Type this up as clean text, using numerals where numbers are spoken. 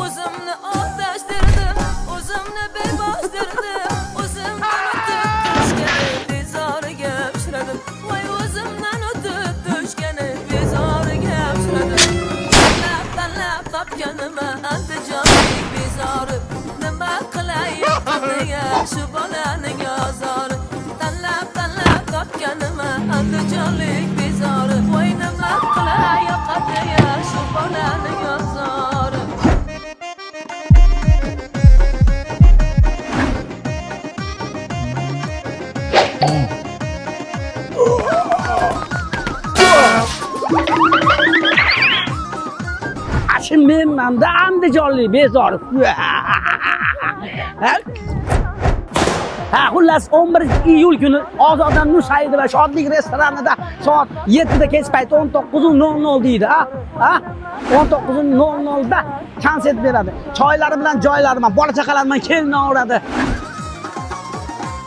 O'zimni oqlashtirdim, o'zimni bebostirdim, o'zimdan o'tib tushgani bezoriga uchradim. Voy o'zimdan o'tib tushgani bezoriga uchradim. Tanlab topganima andijonlik bezori, nima qilay yaxshi bolaning ozori. Tanlab topganima andijonlik bezori, voy nima qilay yaxshi bolaning ozori. Menmanda andijonlik bezori. Xullas 11 iyul kuni Ozoda Nusaida va Shodlik restoranida soat 7 da kech payti 19:00 deydi. 19:00 da konsert beradi. Choylari bilan joylari bilan bola chaqalar bilan kelinaveradi.